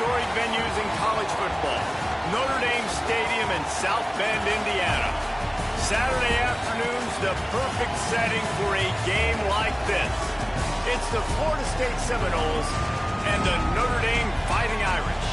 storied venues in college football. Notre Dame Stadium in South Bend, Indiana. Saturday afternoon's the perfect setting for a game like this. It's the Florida State Seminoles and the Notre Dame Fighting Irish.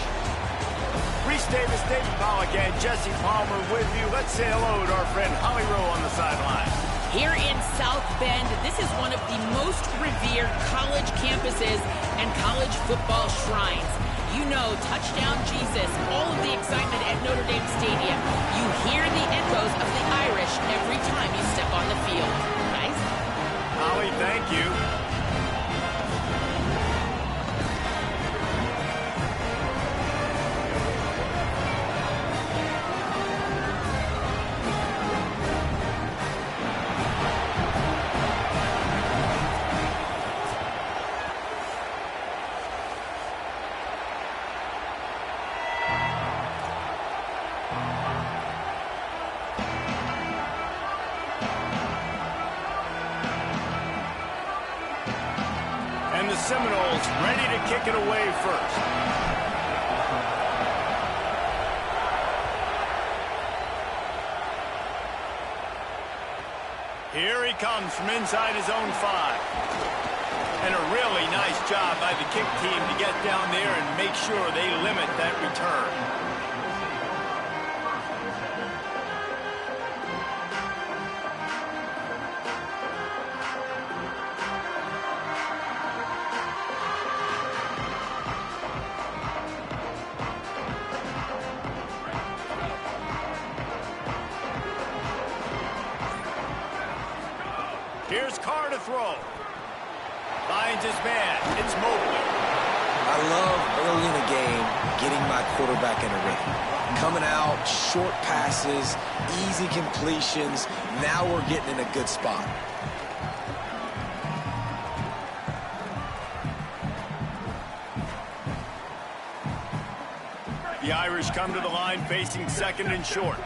Reese Davis, David Pollack, and Jesse Palmer with you. Let's say hello to our friend Holly Rowe on the sideline. Here in South Bend, this is one of the most revered college campuses and college football shrines. You know, touchdown Jesus, all of the excitement at Notre Dame Stadium. You hear the echoes of the Irish every time you step on the field. Nice? Holly, thank you. And the Seminoles ready to kick it away first. Here he comes from inside his own 5. And a really nice job by the kick team to get down there and make sure they limit that return. Here's Carr to throw. Finds his man. It's Mobley. I love early in a game getting my quarterback in a rhythm. Coming out, short passes, easy completions. Now we're getting in a good spot. The Irish come to the line facing second and short.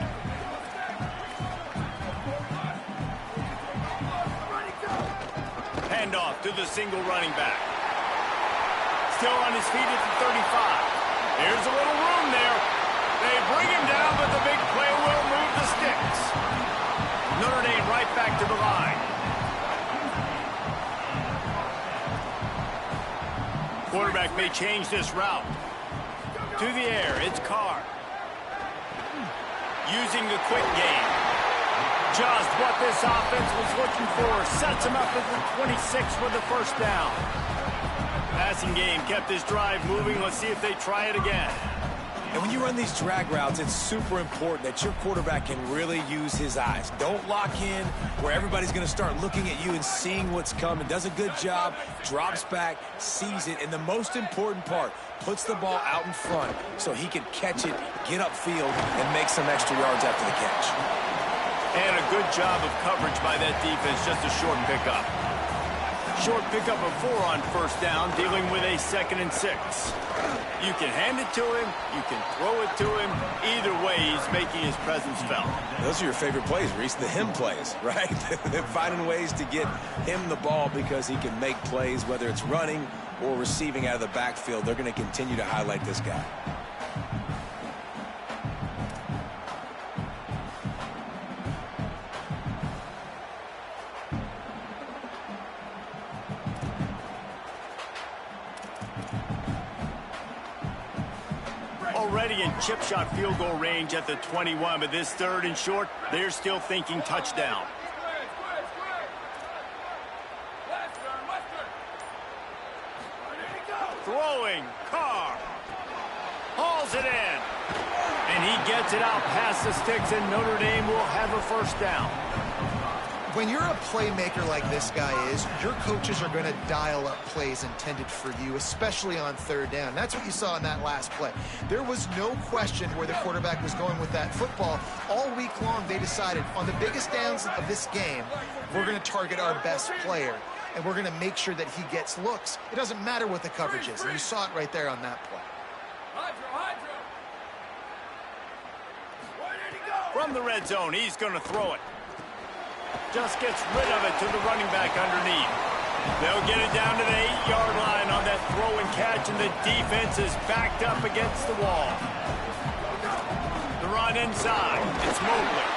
Handoff to the single running back. Still on his feet at the 35. Here's a little room there. They bring him down, but the big play will move the sticks. Notre Dame right back to the line. Quarterback may change this route. To the air, it's Carr. Using the quick game. Just what this offense was looking for. Sets him up at the 26 for the first down. Passing game kept this drive moving. Let's see if they try it again. And when you run these drag routes, it's super important that your quarterback can really use his eyes. Don't lock in where everybody's going to start looking at you and seeing what's coming. Does a good job, drops back, sees it, and the most important part, puts the ball out in front so he can catch it, get upfield, and make some extra yards after the catch. And a good job of coverage by that defense, just a short pickup. Short pickup of 4 on first down, dealing with a 2nd and 6. You can hand it to him, you can throw it to him. Either way, he's making his presence felt. Those are your favorite plays, Reese, the him plays, right? They're finding ways to get him the ball because he can make plays, whether it's running or receiving out of the backfield. They're going to continue to highlight this guy. Already in chip shot field goal range at the 21, but this 3rd and short, they're still thinking touchdown. Throwing, Carr. Hauls it in. And he gets it out past the sticks, and Notre Dame will have a first down. When you're a playmaker like this guy is, your coaches are going to dial up plays intended for you, especially on 3rd down. That's what you saw in that last play. There was no question where the quarterback was going with that football. All week long, they decided on the biggest downs of this game, we're going to target our best player, and we're going to make sure that he gets looks. It doesn't matter what the coverage is, and you saw it right there on that play. From the red zone, he's going to throw it. Just gets rid of it to the running back underneath. They'll get it down to the 8-yard line on that throw and catch, and the defense is backed up against the wall. The run inside. It's Mobley.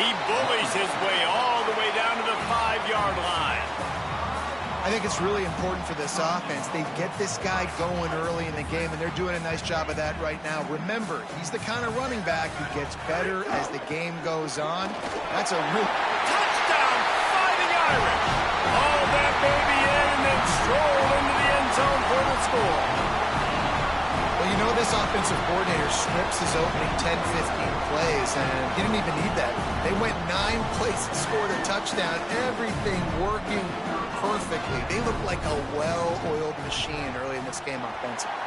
He bullies his way all the way down to the 5-yard line. I think it's really important for this offense. They get this guy going early in the game, and they're doing a nice job of that right now. Remember, he's the kind of running back who gets better as the game goes on. That's a real... Touchdown, Fighting Irish! Haul that baby in and then stroll into the end zone for the score. Well, you know this offensive coordinator scripts his opening 10, 15 plays, and he didn't even need that. They went 9 plays and scored a touchdown. Everything working perfectly. They look like a well-oiled machine early in this game offensively.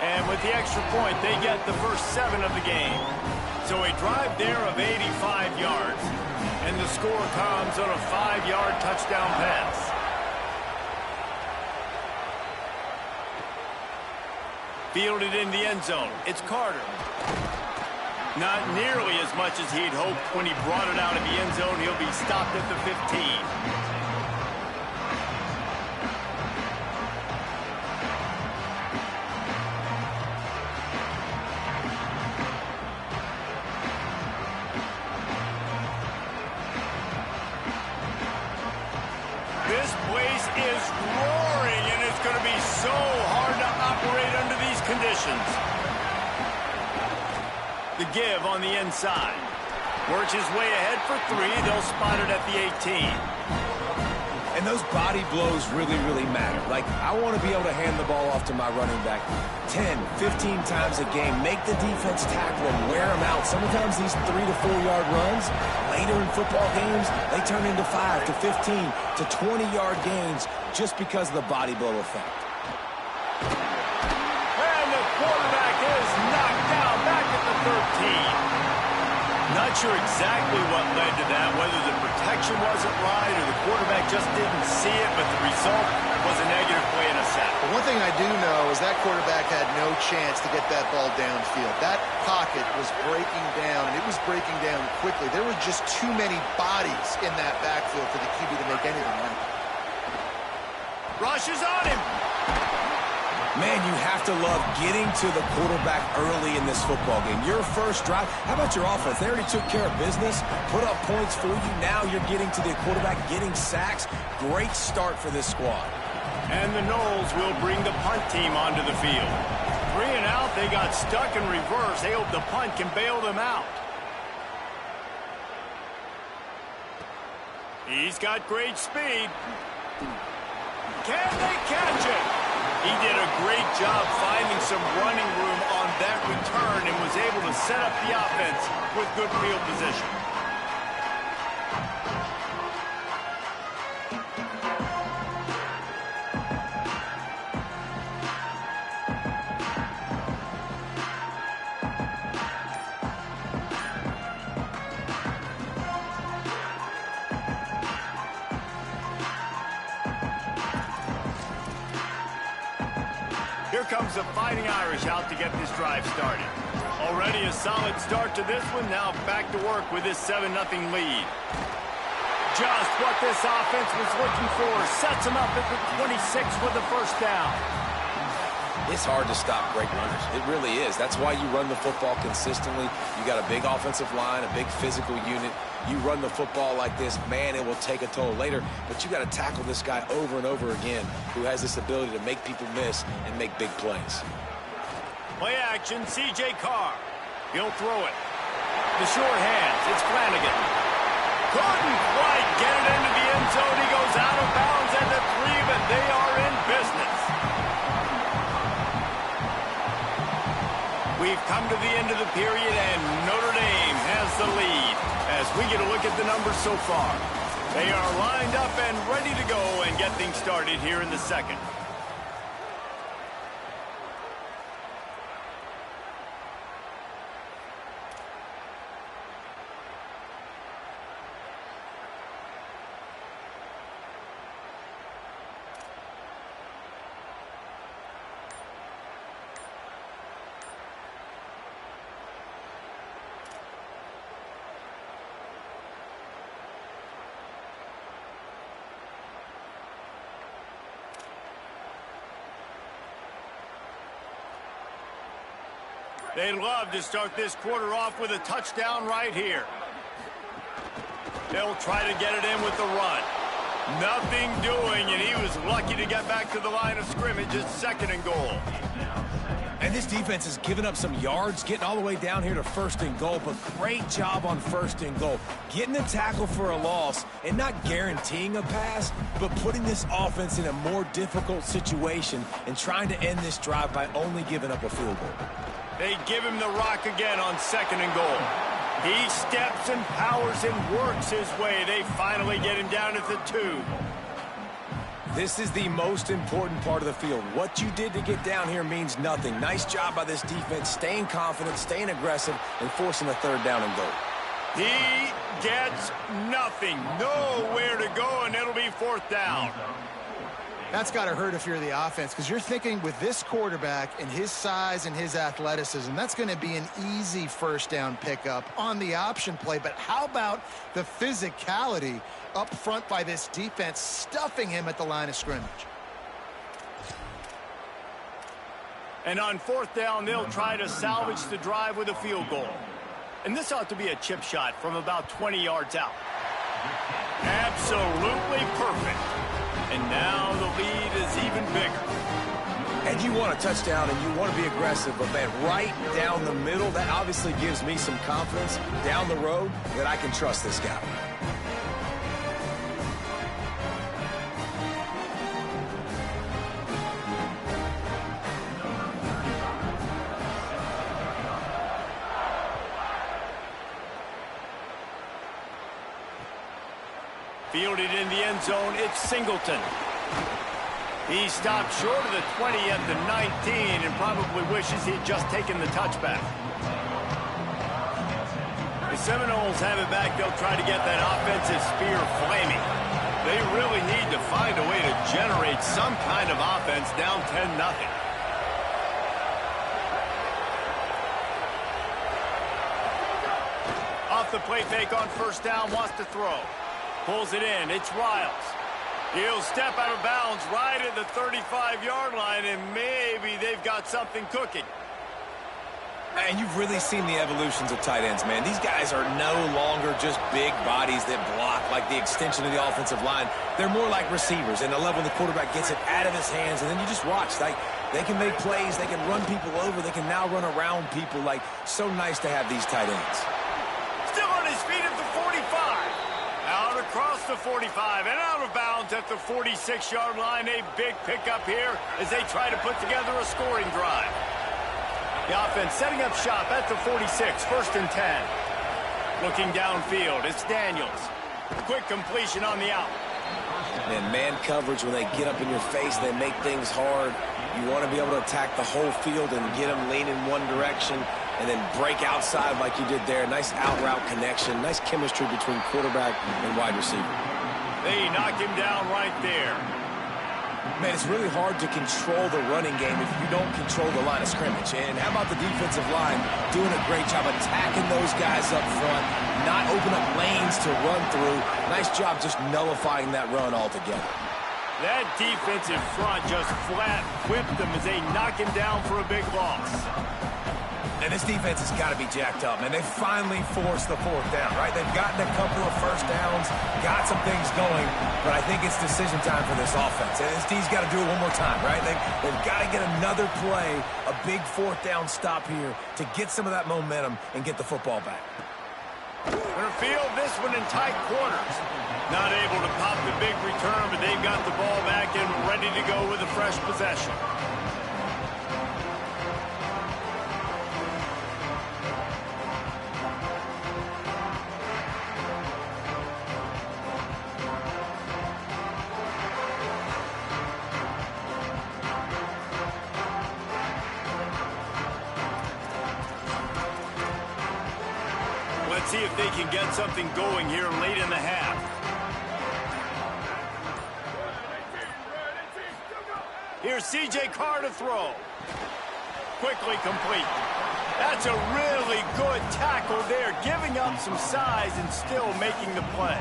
And with the extra point, they get the first 7 of the game. So a drive there of 85 yards, and the score comes on a 5-yard touchdown pass. Fielded in the end zone. It's Carter. Not nearly as much as he'd hoped when he brought it out of the end zone. He'll be stopped at the 15. This place is roaring, and it's going to be so hard to operate under these conditions. The give on the inside. Works his way ahead for 3. They'll spot it at the 18. And those body blows really, really matter. Like, I want to be able to hand the ball off to my running back 10, 15 times a game. Make the defense tackle them, wear them out. Sometimes these 3 to 4 yard runs, later in football games, they turn into 5 to 15 to 20-yard gains just because of the body blow effect. And the quarterback is knocked down back at the 13. Not sure exactly what led to that, whether the protection wasn't right or the quarterback just didn't see it, but the result was a negative play and a sack. But one thing I do know is that quarterback had no chance to get that ball downfield. That pocket was breaking down, and it was breaking down quickly. There were just too many bodies in that backfield for the QB to make anything happen. Rush is on him. Man, you have to love getting to the quarterback early in this football game. Your first drive, how about your offense? They already took care of business, put up points for you. Now you're getting to the quarterback, getting sacks. Great start for this squad. And the Noles will bring the punt team onto the field. 3 and out, they got stuck in reverse. They hope the punt can bail them out. He's got great speed. Can they catch it? He did a great job finding some running room on that return and was able to set up the offense with good field position. Here comes the Fighting Irish out to get this drive started. Already a solid start to this one. Now back to work with this 7-0 lead. Just what this offense was looking for. Sets them up at the 26 with the first down. It's hard to stop great runners. It really is. That's why you run the football consistently. You got a big offensive line, a big physical unit. You run the football like this, man, it will take a toll later. But you got to tackle this guy over and over again who has this ability to make people miss and make big plays. Play action, C.J. Carr. He'll throw it. The short hands, it's Flanagan. Couldn't quite get it into the end zone. He goes out of bounds at the 3, but they are in business. We've come to the end of the period, and Notre Dame has the lead as we get a look at the numbers so far. They are lined up and ready to go and get things started here in the second. They'd love to start this quarter off with a touchdown right here. They'll try to get it in with the run. Nothing doing, and he was lucky to get back to the line of scrimmage. It's 2nd and goal. And this defense has given up some yards, getting all the way down here to 1st and goal, but great job on 1st and goal. Getting a tackle for a loss and not guaranteeing a pass, but putting this offense in a more difficult situation and trying to end this drive by only giving up a field goal. They give him the rock again on 2nd and goal. He steps and powers and works his way. They finally get him down at the 2. This is the most important part of the field. What you did to get down here means nothing. Nice job by this defense, staying confident, staying aggressive, and forcing a 3rd down and goal. He gets nothing. Nowhere to go, and it'll be 4th down. That's got to hurt if you're the offense, because you're thinking with this quarterback and his size and his athleticism, that's going to be an easy 1st down pickup on the option play. But how about the physicality up front by this defense, stuffing him at the line of scrimmage? And on 4th down, they'll try to salvage the drive with a field goal. And this ought to be a chip shot from about 20 yards out. Absolutely perfect. And now the lead is even bigger. And you want a touchdown and you want to be aggressive, but man, right down the middle, that obviously gives me some confidence down the road that I can trust this guy. Fielded in the end zone, it's Singleton. He stopped short of the 20 at the 19 and probably wishes he'd just taken the touchback. The Seminoles have it back. They'll try to get that offensive spear flaming. They really need to find a way to generate some kind of offense down 10-0. Off the play fake on 1st down, wants to throw. Pulls it in. It's Riles. He'll step out of bounds right at the 35-yard line, and maybe they've got something cooking. And you've really seen the evolutions of tight ends, man. These guys are no longer just big bodies that block like the extension of the offensive line. They're more like receivers, and I love when the quarterback gets it out of his hands, and then you just watch. Like, they can make plays. They can run people over. They can now run around people. Like, so nice to have these tight ends. Still on his feet at the 45. Out across the 45 and out of bounds at the 46-yard line. A big pickup here as they try to put together a scoring drive. The offense setting up shop at the 46, 1st and 10. Looking downfield, it's Daniels. Quick completion on the out. And man coverage, when they get up in your face, they make things hard. You want to be able to attack the whole field and get them lean in one direction and then break outside like you did there. Nice out route connection. Nice chemistry between quarterback and wide receiver. They knock him down right there. Man, it's really hard to control the running game if you don't control the line of scrimmage. And how about the defensive line doing a great job attacking those guys up front, not open up lanes to run through. Nice job just nullifying that run altogether. That defensive front just flat whipped them as they knock him down for a big loss. And this defense has got to be jacked up, man. They finally forced the 4th down, right? They've gotten a couple of 1st downs, got some things going, but I think it's decision time for this offense. And this D's got to do it one more time, right? They've got to get another play, a big 4th down stop here to get some of that momentum and get the football back. Gonna field this one in tight quarters. Not able to pop the big return, but they've got the ball back and ready to go with a fresh possession. Let's see if they can get something going here late in the half. Here's C.J. Carr to throw. Quickly complete. That's a really good tackle there, giving up some size and still making the play.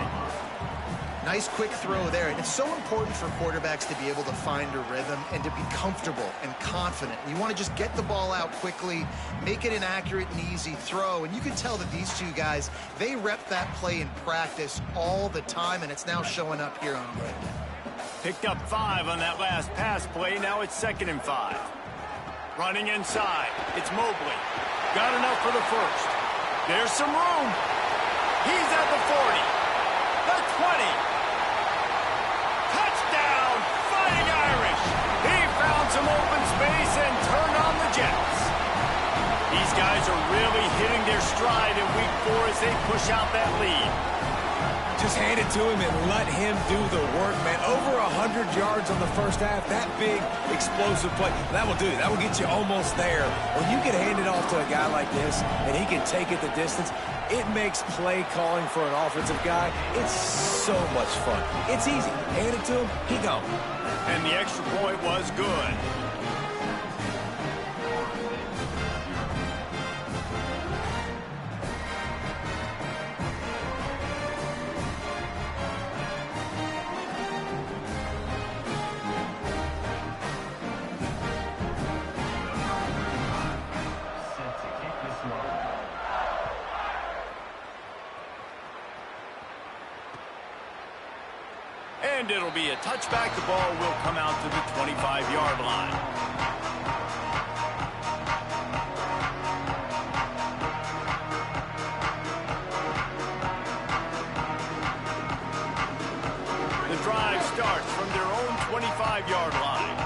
Nice quick throw there. And it's so important for quarterbacks to be able to find a rhythm and to be comfortable and confident. You want to just get the ball out quickly, make it an accurate and easy throw. And you can tell that these two guys, they rep that play in practice all the time, and it's now showing up here on game day. Picked up 5 on that last pass play. Now it's 2nd and 5. Running inside. It's Mobley. Got enough for the first. There's some room. He's at the 40. The 20. Touchdown, Fighting Irish. He found some open space and turned on the Jets. These guys are really hitting their stride in week 4 as they push out that lead. Just hand it to him and let him do the work, man. Over 100 yards on the first half. That big, explosive play. That will do it. That will get you almost there. When you get handed off to a guy like this and he can take it the distance, it makes play calling for an offensive guy, it's so much fun. It's easy. Hand it to him, he gone. And the extra point was good. And it'll be a touchback. The ball will come out to the 25-yard line. The drive starts from their own 25-yard line.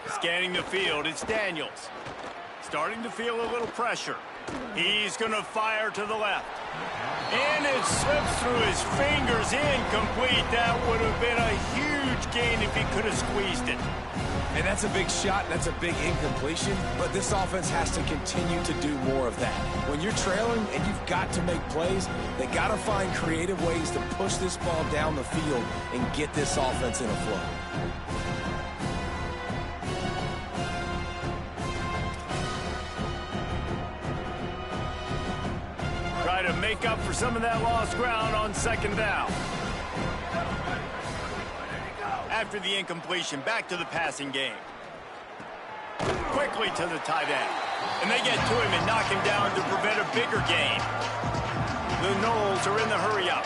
Scanning the field, it's Daniels. Starting to feel a little pressure. He's going to fire to the left. And it slips through his fingers, incomplete. That would have been a huge gain if he could have squeezed it. And that's a big shot, that's a big incompletion, but this offense has to continue to do more of that. When you're trailing and you've got to make plays, they got to find creative ways to push this ball down the field and get this offense in a flow. Try to make up for some of that lost ground on 2nd down. After the incompletion, back to the passing game. Quickly to the tight end. And they get to him and knock him down to prevent a bigger gain. The Noles are in the hurry-up.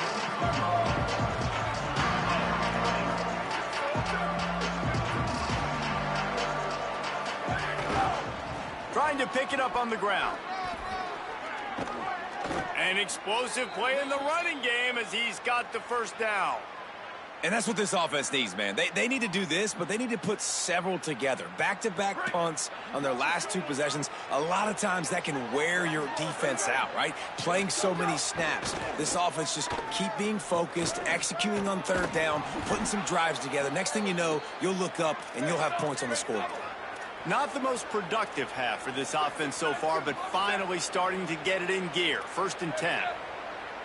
Trying to pick it up on the ground. An explosive play in the running game as he's got the first down. And that's what this offense needs, man. They need to do this, but they need to put several together. Back-to-back punts on their last 2 possessions. A lot of times that can wear your defense out, right? Playing so many snaps. This offense just keep being focused, executing on 3rd down, putting some drives together. Next thing you know, you'll look up and you'll have points on the scoreboard. Not the most productive half for this offense so far, but finally starting to get it in gear. 1st and 10.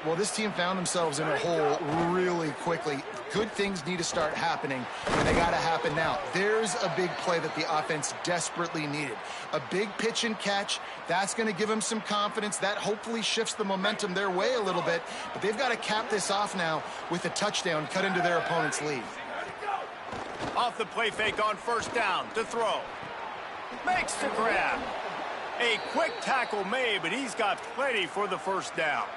Well, this team found themselves in a hole really quickly. Good things need to start happening, and they got to happen now. There's a big play that the offense desperately needed. A big pitch and catch. That's going to give them some confidence. That hopefully shifts the momentum their way a little bit. But they've got to cap this off now with a touchdown cut into their opponent's lead. Off the play fake on 1st down to throw. Makes the grab. A quick tackle made, but he's got plenty for the 1st down.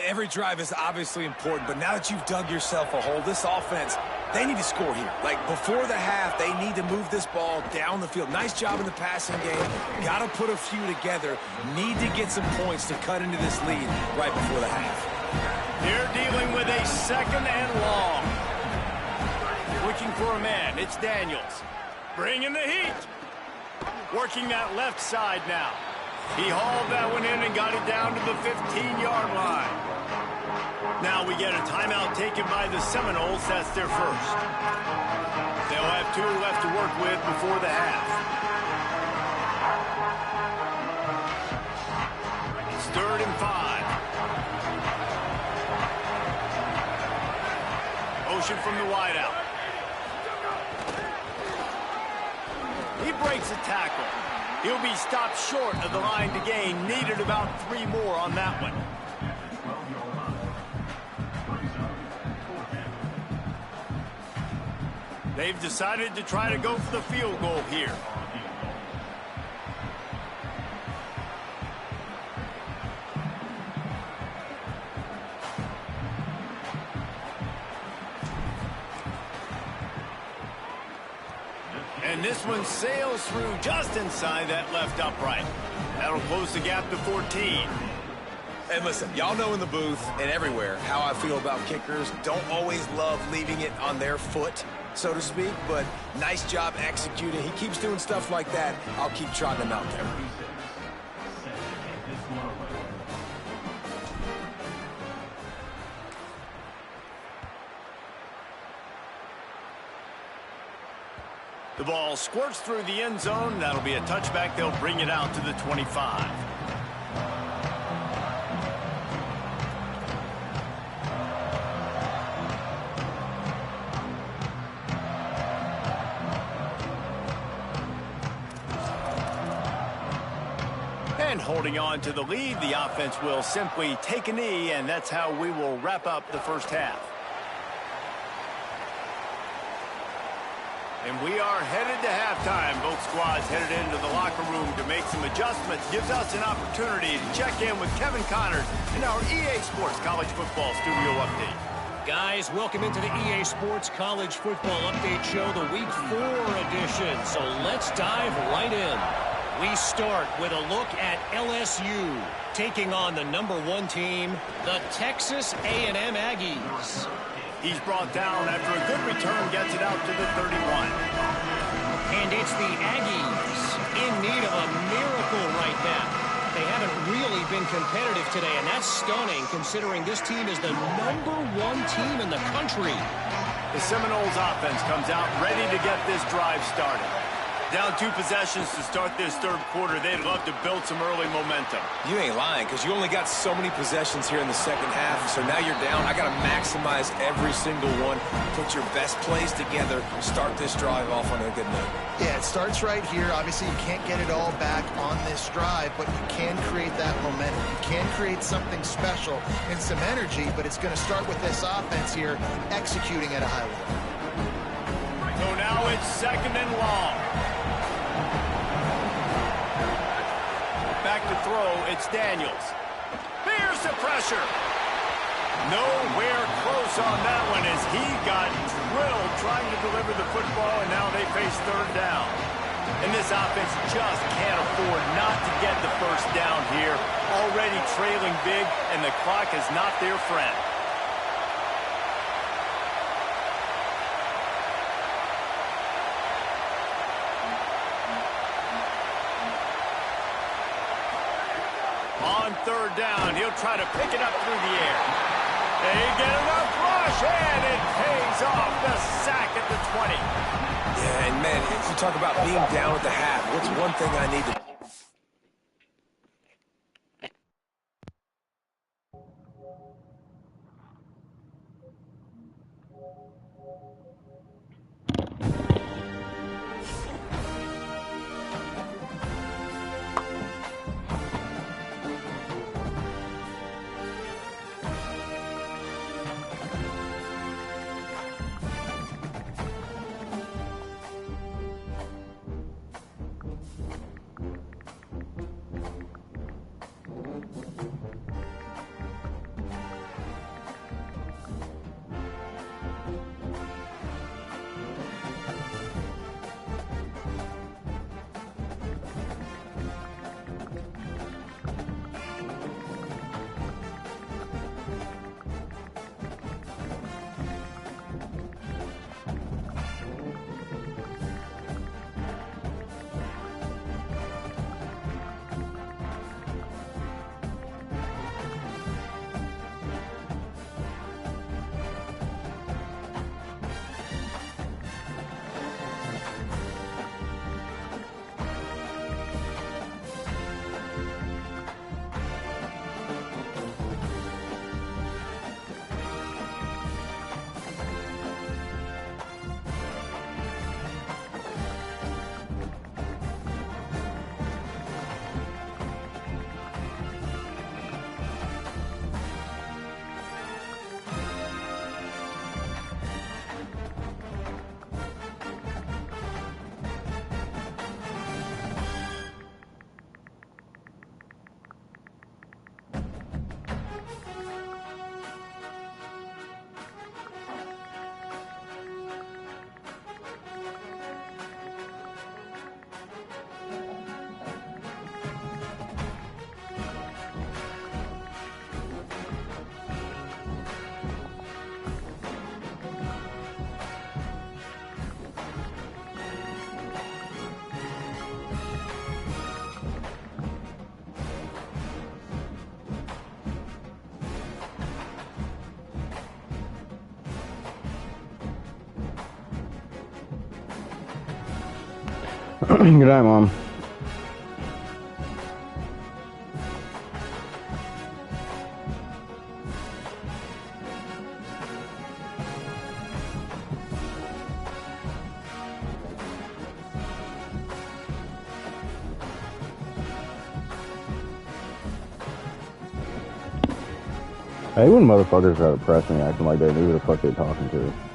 Every drive is obviously important, but now that you've dug yourself a hole, this offense, they need to score here. Like, before the half, they need to move this ball down the field. Nice job in the passing game. Got to put a few together. Need to get some points to cut into this lead right before the half. They're dealing with a 2nd and long. Looking for a man. It's Daniels. Bringing the heat. Working that left side now. He hauled that one in and got it down to the 15-yard line. Now we get a timeout taken by the Seminoles. That's their first. They'll have 2 left to work with before the half. It's 3rd and 5. Motion from the wideout. He breaks a tackle. He'll be stopped short of the line to gain. Needed about 3 more on that one. They've decided to try to go for the field goal here. And this one sails through just inside that left upright. That'll close the gap to 14. And listen, y'all know in the booth and everywhere how I feel about kickers. Don't always love leaving it on their foot, so to speak, but nice job executing. He keeps doing stuff like that. I'll keep trotting him out there. The ball squirts through the end zone. That'll be a touchback. They'll bring it out to the 25. And holding on to the lead, the offense will simply take a knee, and that's how we will wrap up the first half. And we are headed to halftime. Both squads headed into the locker room to make some adjustments. Gives us an opportunity to check in with Kevin Connors in our EA Sports College Football Studio Update. Guys, welcome into the EA Sports College Football Update Show, the Week 4 edition. So let's dive right in. We start with a look at LSU taking on the #1 team, the Texas A&M Aggies. He's brought down after a good return, gets it out to the 31. And it's the Aggies in need of a miracle right now. They haven't really been competitive today, and that's stunning considering this team is the #1 team in the country. The Seminoles offense comes out ready to get this drive started. Down 2 possessions to start this third quarter. They'd love to build some early momentum. You ain't lying, because you only got so many possessions here in the second half, so now you're down. I got to maximize every single one. Put your best plays together. Start this drive off on a good note. Yeah, it starts right here. Obviously, you can't get it all back on this drive, but you can create that momentum. You can create something special and some energy, but it's going to start with this offense here executing at a high level. So now it's 2nd and long. Back to throw, it's Daniels. Here's the pressure. Nowhere close on that one as he got drilled trying to deliver the football, and now they face 3rd down. And this offense just can't afford not to get the first down here. Already trailing big, and the clock is not their friend. On 3rd down, he'll try to pick it up through the air. They get enough rush, and it pays off the sack at the 20. Yeah, and man, if you talk about being down at the half, what's one thing I need to... Good night, Mom. Hey, when motherfuckers try to press me acting like they knew who the fuck they're talking to.